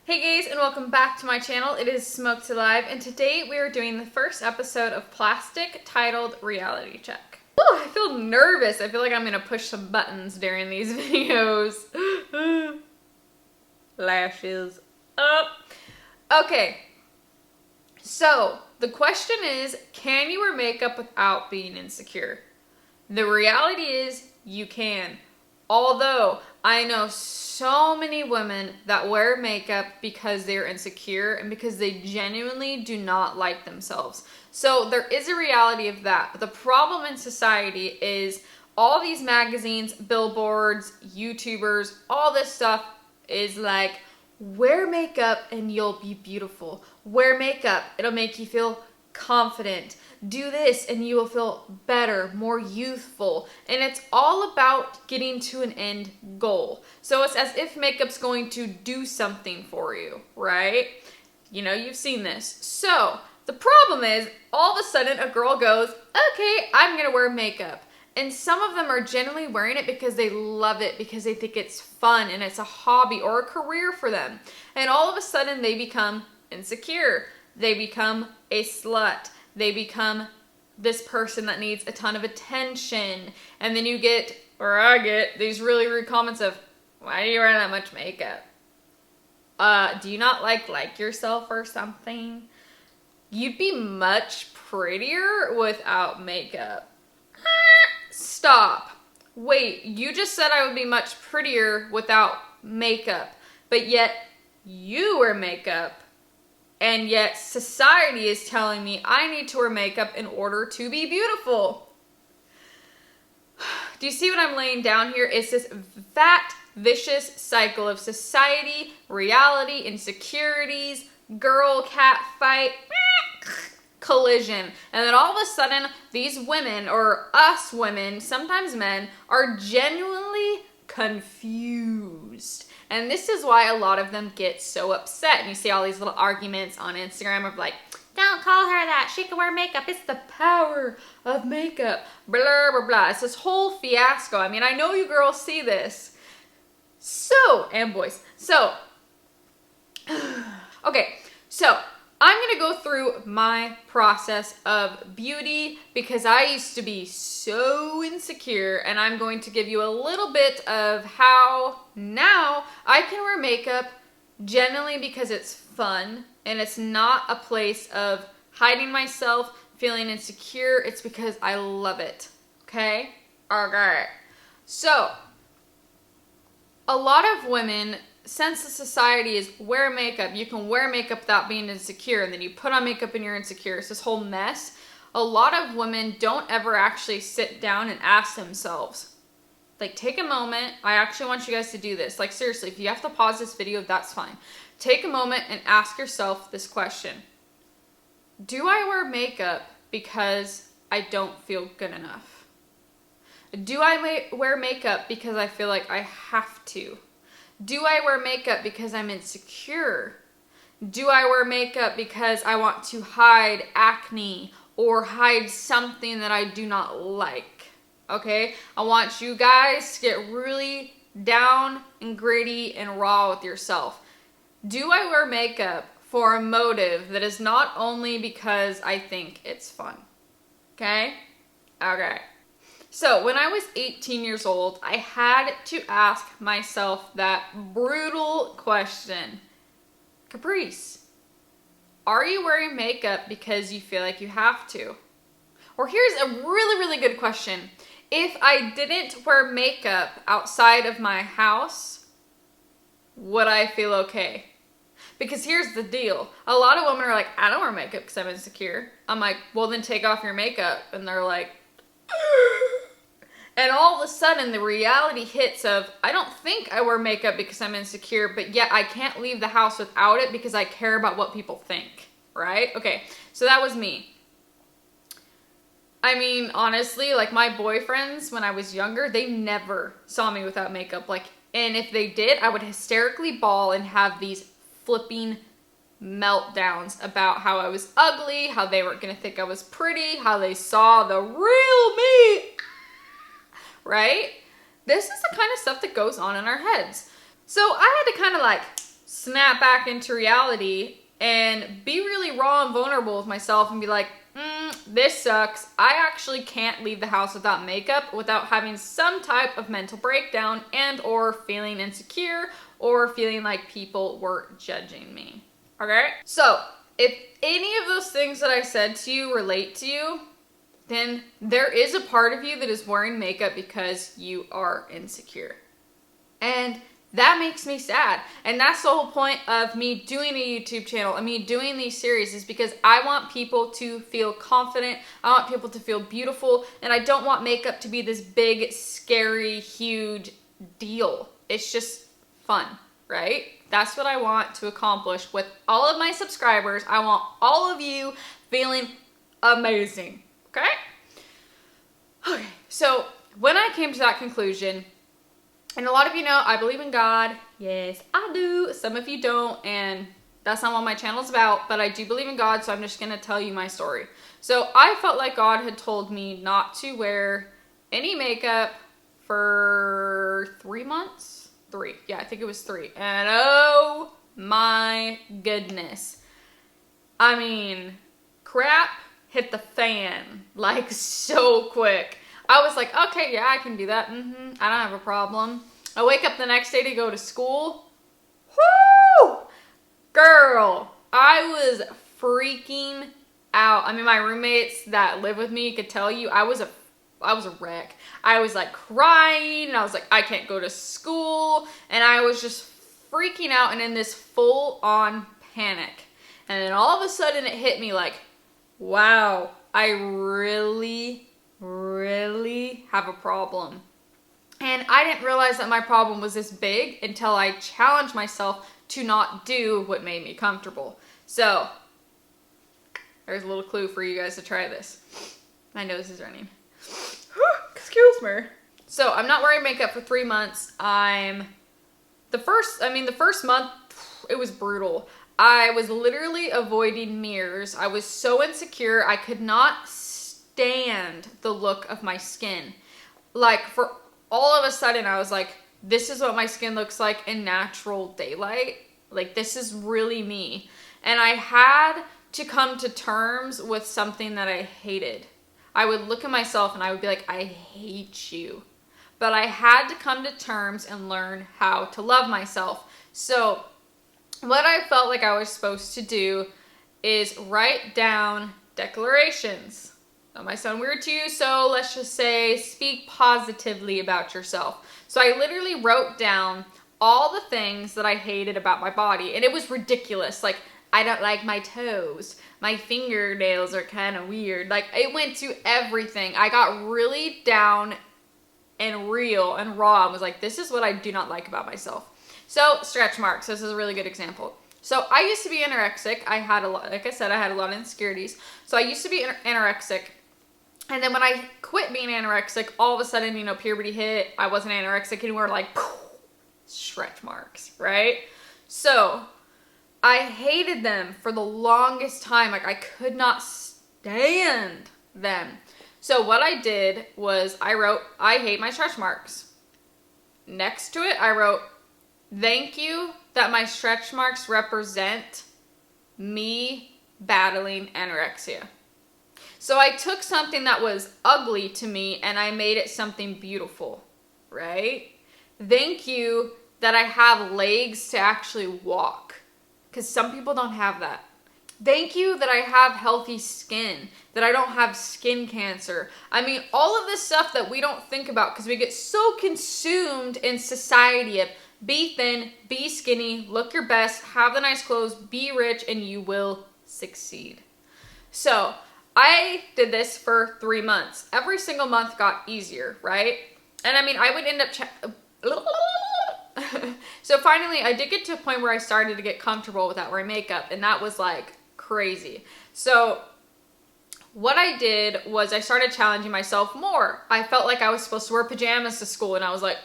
Hey guys, and welcome back to my channel. It is smokedalive, and today we are doing the first episode of Plastic titled Reality Check. Ooh, I feel nervous. I feel like I'm gonna push some buttons during these videos. Lashes up. Okay, so the question is, can you wear makeup without being insecure? The reality is, you can. Although, I know so many women that wear makeup because they're insecure and because they genuinely do not like themselves. So there is a reality of that. But the problem in society is all these magazines, billboards, YouTubers, all this stuff is like, wear makeup and you'll be beautiful. Wear makeup, it'll make you feel confident. Do this and you will feel better, more youthful. And it's all about getting to an end goal. So it's as if makeup's going to do something for you, right? You know, you've seen this. So the problem is, all of a sudden a girl goes, okay, I'm gonna wear makeup. And some of them are genuinely wearing it because they love it, because they think it's fun and it's a hobby or a career for them. And all of a sudden they become insecure. They become a slut. They become this person that needs a ton of attention. And then you get, or I get, these really rude comments of, why do you wear that much makeup? Do you not like yourself or something? You'd be much prettier without makeup. Stop. Wait, you just said I would be much prettier without makeup, but yet you wear makeup. And yet society is telling me I need to wear makeup in order to be beautiful. Do you see what I'm laying down here? It's this fat, vicious cycle of society, reality, insecurities, girl, cat fight, collision. And then all of a sudden, these women, or us women, sometimes men, are genuinely confused. And this is why a lot of them get so upset. And you see all these little arguments on Instagram of like, don't call her that, she can wear makeup, it's the power of makeup, blah, blah, blah. It's this whole fiasco. I mean, I know you girls see this. So, and boys. So, okay, so I'm gonna go through my process of beauty because I used to be so insecure, and I'm going to give you a little bit of how now I can wear makeup genuinely because it's fun and it's not a place of hiding myself, feeling insecure. It's because I love it. Okay? Okay. So, a lot of women, since the society is wear makeup, you can wear makeup without being insecure, and then you put on makeup and you're insecure. It's this whole mess. A lot of women don't ever actually sit down and ask themselves. Like, take a moment. I actually want you guys to do this. Like, seriously, if you have to pause this video, that's fine. Take a moment and ask yourself this question. Do I wear makeup because I don't feel good enough? Do I wear makeup because I feel like I have to? Do I wear makeup because I'm insecure? Do I wear makeup because I want to hide acne or hide something that I do not like? Okay? I want you guys to get really down and gritty and raw with yourself. Do I wear makeup for a motive that is not only because I think it's fun? Okay? Okay. So when I was 18 years old, I had to ask myself that brutal question. Caprice, are you wearing makeup because you feel like you have to? Or here's a really, really good question. If I didn't wear makeup outside of my house, would I feel okay? Because here's the deal. A lot of women are like, I don't wear makeup because I'm insecure. I'm like, well then take off your makeup. And they're like, and all of a sudden the reality hits of, I don't think I wear makeup because I'm insecure, but yet I can't leave the house without it because I care about what people think, right? Okay, so that was me. I mean, honestly, like my boyfriends when I was younger, they never saw me without makeup. Like, and if they did, I would hysterically bawl and have these flipping meltdowns about how I was ugly, how they weren't gonna think I was pretty, how they saw the real me. Right? This is the kind of stuff that goes on in our heads. So I had to kind of like snap back into reality and be really raw and vulnerable with myself and be like, this sucks. I actually can't leave the house without makeup without having some type of mental breakdown and or feeling insecure or feeling like people were judging me. Okay? So, if any of those things that I said to you relate to you, then there is a part of you that is wearing makeup because you are insecure. And that makes me sad. And that's the whole point of me doing a YouTube channel and me doing these series, is because I want people to feel confident. I want people to feel beautiful. And I don't want makeup to be this big, scary, huge deal. It's just fun, right? That's what I want to accomplish with all of my subscribers. I want all of you feeling amazing, okay? Okay, so when I came to that conclusion, and a lot of you know I believe in God. Yes, I do. Some of you don't, and that's not what my channel's about, but I do believe in God, so I'm just going to tell you my story. So I felt like God had told me not to wear any makeup for 3 months. 3. Yeah, I think it was 3. And oh my goodness. I mean, crap hit the fan like so quick. I was like, okay, yeah, I can do that. I don't have a problem. I wake up the next day to go to school. Woo! Girl, I was freaking out. I mean, my roommates that live with me could tell you I was a wreck. I was like crying, and I was like, I can't go to school. And I was just freaking out and in this full-on panic. And then all of a sudden it hit me like, wow, I really have a problem. And I didn't realize that my problem was this big until I challenged myself to not do what made me comfortable. So, there's a little clue for you guys to try this. My nose is running. Excuse me. So, I'm not wearing makeup for 3 months. The first month, it was brutal. I was literally avoiding mirrors. I was so insecure. I could not stand the look of my skin. Like, for all of a sudden, I was like, this is what my skin looks like in natural daylight. Like, this is really me. And I had to come to terms with something that I hated. I would look at myself and I would be like, I hate you. But I had to come to terms and learn how to love myself. So, what I felt like I was supposed to do is write down declarations. That might sound weird to you, so let's just say speak positively about yourself. So I literally wrote down all the things that I hated about my body, and it was ridiculous. Like, I don't like my toes. My fingernails are kind of weird. Like, it went to everything. I got really down and real and raw and was like, this is what I do not like about myself. So, stretch marks. This is a really good example. So, I used to be anorexic. I had a lot, like I said, I had a lot of insecurities. So, I used to be anorexic. And then when I quit being anorexic, all of a sudden, puberty hit. I wasn't anorexic anymore. Like, stretch marks, right? So, I hated them for the longest time. Like, I could not stand them. So, what I did was I wrote, I hate my stretch marks. Next to it, I wrote, thank you that my stretch marks represent me battling anorexia. So I took something that was ugly to me and I made it something beautiful, right? Thank you that I have legs to actually walk, because some people don't have that. Thank you that I have healthy skin, that I don't have skin cancer. I mean, all of this stuff that we don't think about because we get so consumed in society of be thin, be skinny, look your best, have the nice clothes, be rich, and you will succeed. So, I did this for 3 months. Every single month got easier, right? And I mean, I would end up... So finally, I did get to a point where I started to get comfortable without wearing makeup, and that was like crazy. So what I did was I started challenging myself more. I felt like I was supposed to wear pajamas to school, and I was like,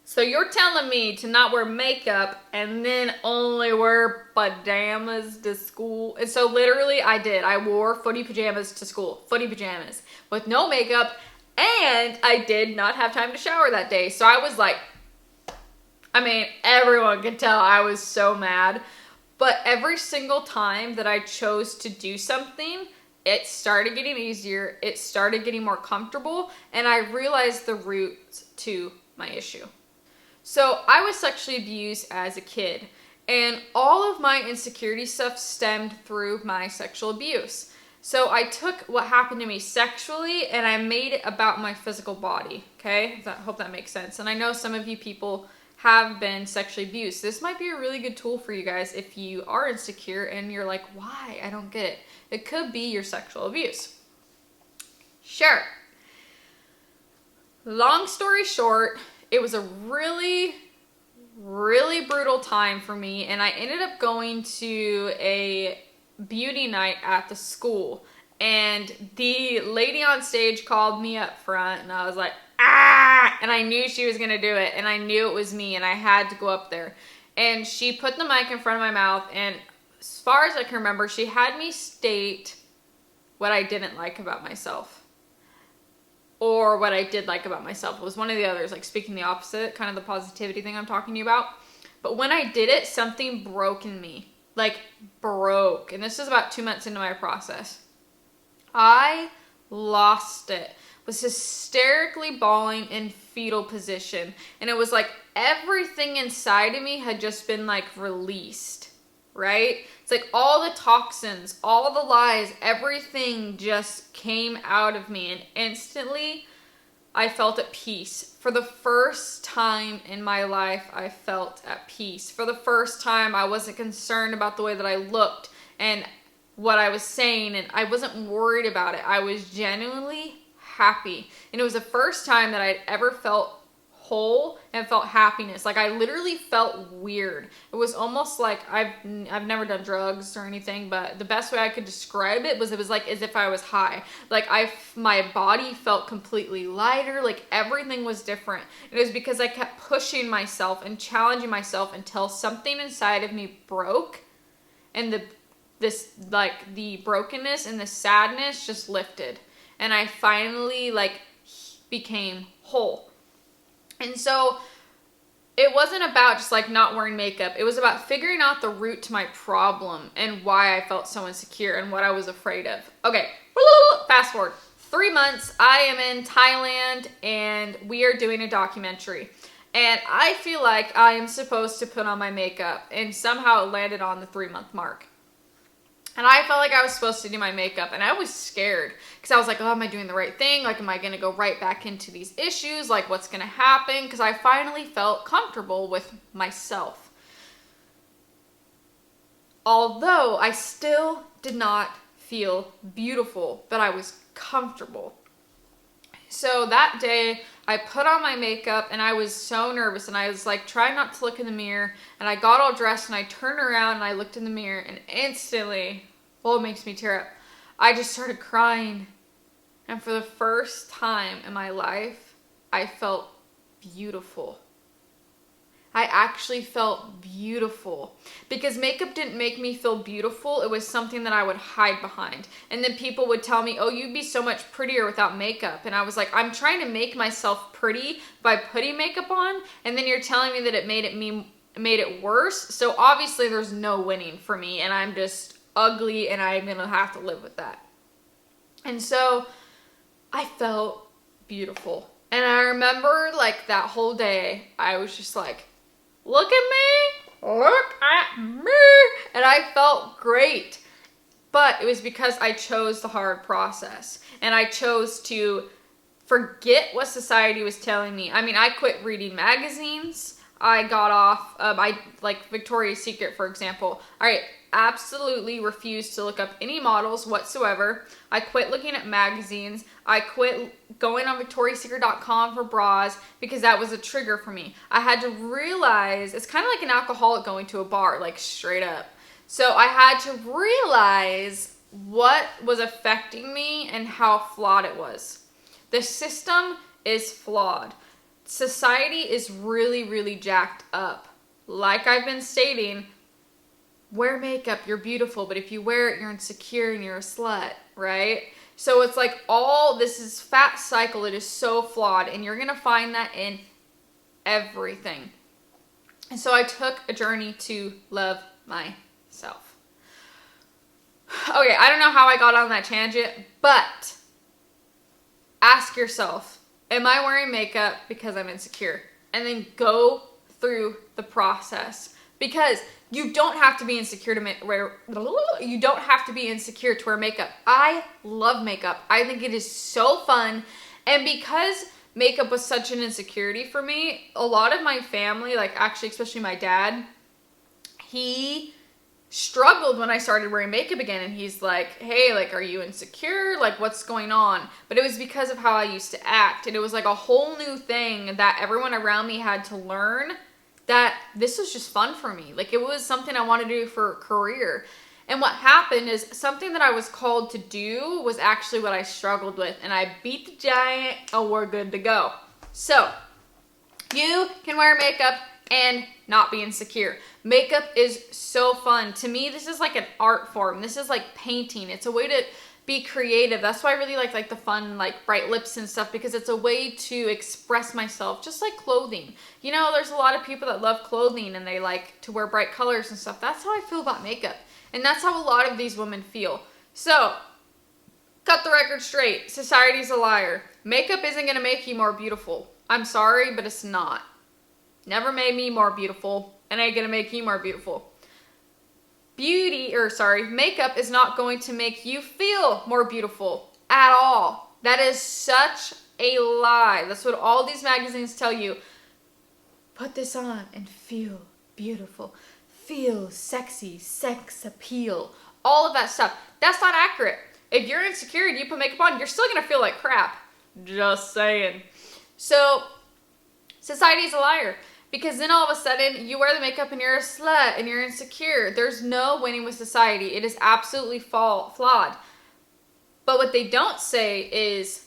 so you're telling me to not wear makeup and then only wear pajamas to school? And so literally I did. I wore footy pajamas to school. Footy pajamas with no makeup. And I did not have time to shower that day. So I I mean, everyone could tell I was so mad. But every single time that I chose to do something, it started getting easier, it started getting more comfortable, and I realized the root to my issue. So I was sexually abused as a kid, and all of my insecurity stuff stemmed through my sexual abuse. So I took what happened to me sexually and I made it about my physical body, okay? I hope that makes sense. And I know some of you people have been sexually abused. This might be a really good tool for you guys if you are insecure and you're like, why? I don't get it. It could be your sexual abuse. Sure. Long story short, it was a really, really brutal time for me, and I ended up going to a beauty night at the school, and the lady on stage called me up front, and I was like, ah, and I knew she was gonna do it, and I knew it was me, and I had to go up there. And she put the mic in front of my mouth, and as far as I can remember, she had me state what I didn't like about myself, or what I did like about myself. It was one of the others, like speaking the opposite, kind of the positivity thing I'm talking to you about. But when I did it, something broke in me, like broke. And this is about 2 months into my process. I lost it. Was hysterically bawling in fetal position. And it was like everything inside of me had just been like released, right? It's like all the toxins, all the lies, everything just came out of me. And instantly I felt at peace. For the first time in my life, I felt at peace. For the first time, I wasn't concerned about the way that I looked and what I was saying, and I wasn't worried about it. I was genuinely happy. And it was the first time that I'd ever felt whole and felt happiness. Like I literally felt weird. It was almost like I've never done drugs or anything, but the best way I could describe it was like as if I was high. Like my body felt completely lighter. Like everything was different. It was because I kept pushing myself and challenging myself until something inside of me broke, and the brokenness and the sadness just lifted, and I finally became whole. And so it wasn't about just like not wearing makeup. It was about figuring out the root to my problem and why I felt so insecure and what I was afraid of. Okay, fast forward 3 months. I am in Thailand and we are doing a documentary. And I feel like I am supposed to put on my makeup, and somehow it landed on the 3-month mark. And I felt like I was supposed to do my makeup, and I was scared because I was like, oh, am I doing the right thing? Like, am I going to go right back into these issues? Like, what's going to happen? Because I finally felt comfortable with myself. Although I still did not feel beautiful, but I was comfortable. So that day, I put on my makeup, and I was so nervous, and I was like, trying not to look in the mirror, and I got all dressed, and I turned around, and I looked in the mirror, and instantly, it makes me tear up, I just started crying. And for the first time in my life, I felt beautiful. I actually felt beautiful, because makeup didn't make me feel beautiful. It was something that I would hide behind. And then people would tell me, oh, you'd be so much prettier without makeup. And I was like, I'm trying to make myself pretty by putting makeup on. And then you're telling me that it made it worse. So obviously there's no winning for me, and I'm just ugly, and I'm gonna have to live with that. And so I felt beautiful. And I remember like that whole day, I was just like, look at me, look at me. And I felt great. But it was because I chose the hard process. And I chose to forget what society was telling me. I mean, I quit reading magazines. I got off, like Victoria's Secret, for example. I absolutely refused to look up any models whatsoever. I quit looking at magazines. I quit going on victoriassecret.com for bras because that was a trigger for me. I had to realize, it's kind of like an alcoholic going to a bar, like straight up. So I had to realize what was affecting me and how flawed it was. The system is flawed. Society is really, really jacked up. Like I've been stating, wear makeup, you're beautiful, but if you wear it, you're insecure and you're a slut, right? So it's like all this is fat cycle. It is so flawed, and you're going to find that in everything. And so I took a journey to love myself. Okay, I don't know how I got on that tangent, but ask yourself, am I wearing makeup because I'm insecure? And then go through the process, because you don't have to be insecure to you don't have to be insecure to wear makeup. I love makeup. I think it is so fun. And because makeup was such an insecurity for me, a lot of my family, like actually especially my dad, he struggled when I started wearing makeup again, and he's like, hey, like, are you insecure? Like, what's going on? But it was because of how I used to act, and it was like a whole new thing that everyone around me had to learn, that this was just fun for me. Like, it was something I wanted to do for a career. And what happened is something that I was called to do was actually what I struggled with, and I beat the giant, and we're good to go. So you can wear makeup and not be insecure. Makeup is so fun. To me, this is like an art form. This is like painting. It's a way to be creative. That's why I really like the fun, like bright lips and stuff, because it's a way to express myself, just like clothing. You know, there's a lot of people that love clothing and they like to wear bright colors and stuff. That's how I feel about makeup. And that's how a lot of these women feel. So, cut the record straight. Society's a liar. Makeup isn't going to make you more beautiful. I'm sorry, but it's not. Never made me more beautiful, and ain't gonna make you more beautiful. Makeup is not going to make you feel more beautiful at all. That is such a lie. That's what all these magazines tell you. Put this on and feel beautiful. Feel sexy, sex appeal. All of that stuff. That's not accurate. If you're insecure and you put makeup on, you're still gonna feel like crap. Just saying. So, society's a liar. Because then all of a sudden, you wear the makeup and you're a slut and you're insecure. There's no winning with society. It is absolutely flawed. But what they don't say is,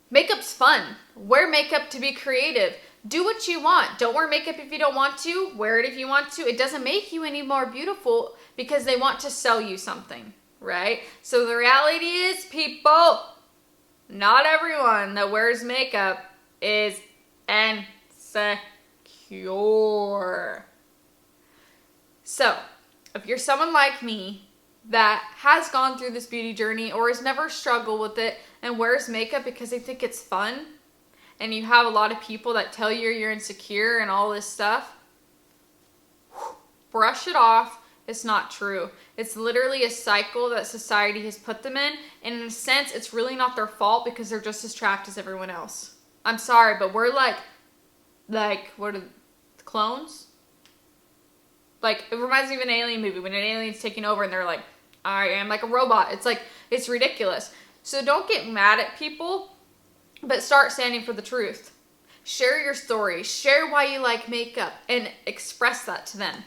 makeup's fun. Wear makeup to be creative. Do what you want. Don't wear makeup if you don't want to. Wear it if you want to. It doesn't make you any more beautiful because they want to sell you something, right? So the reality is, people, not everyone that wears makeup is insecure. So, if you're someone like me that has gone through this beauty journey or has never struggled with it and wears makeup because they think it's fun, and you have a lot of people that tell you you're insecure and all this stuff, brush it off. It's not true. It's literally a cycle that society has put them in, and in a sense, it's really not their fault because they're just as trapped as everyone else. I'm sorry, but we're like, what are clones? Like, it reminds me of an alien movie when an alien's taking over and they're like, I am like a robot. It's like, it's ridiculous. So don't get mad at people, but start standing for the truth. Share your story. Share why you like makeup and express that to them.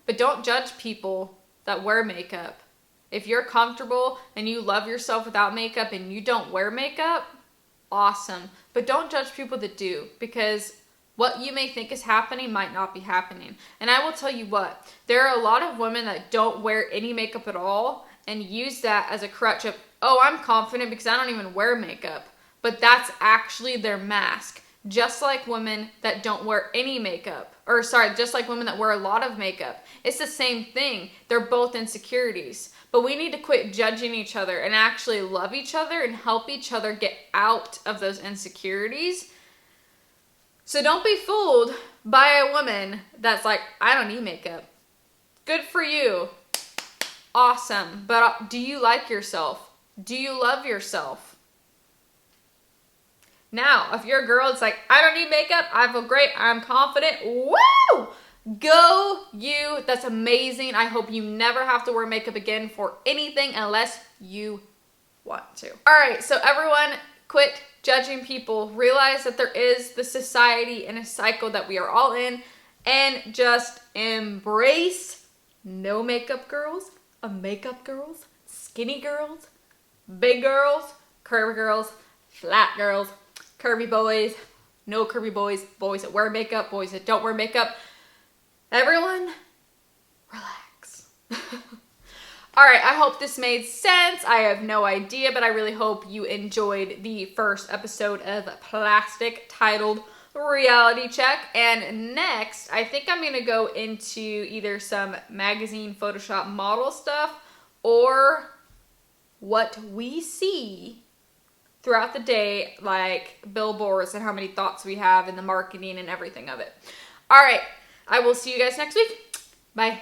But don't judge people that wear makeup. If you're comfortable and you love yourself without makeup and you don't wear makeup, awesome. But don't judge people that do, because what you may think is happening might not be happening. And I will tell you what, there are a lot of women that don't wear any makeup at all and use that as a crutch of, oh, I'm confident because I don't even wear makeup. But that's actually their mask. Just like women that don't wear any makeup, just like women that wear a lot of makeup. It's the same thing. They're both insecurities. But we need to quit judging each other and actually love each other and help each other get out of those insecurities. So don't be fooled by a woman that's like, I don't need makeup. Good for you. Awesome. But do you like yourself? Do you love yourself? Now, if you're a girl, it's like, I don't need makeup. I feel great. I'm confident. Woo! Go you. That's amazing. I hope you never have to wear makeup again for anything unless you want to. All right, so everyone, quit judging people. Realize that there is the society and a cycle that we are all in, and just embrace no makeup girls, makeup girls, skinny girls, big girls, curvy girls, flat girls, curvy boys, no curvy boys, boys that wear makeup, boys that don't wear makeup. Everyone, relax. All right, I hope this made sense. I have no idea, but I really hope you enjoyed the first episode of Plastic, titled reality check. And next, I think I'm going to go into either some magazine Photoshop model stuff or what we see throughout the day, like billboards and how many thoughts we have and the marketing and everything of it. All right, I will see you guys next week. Bye.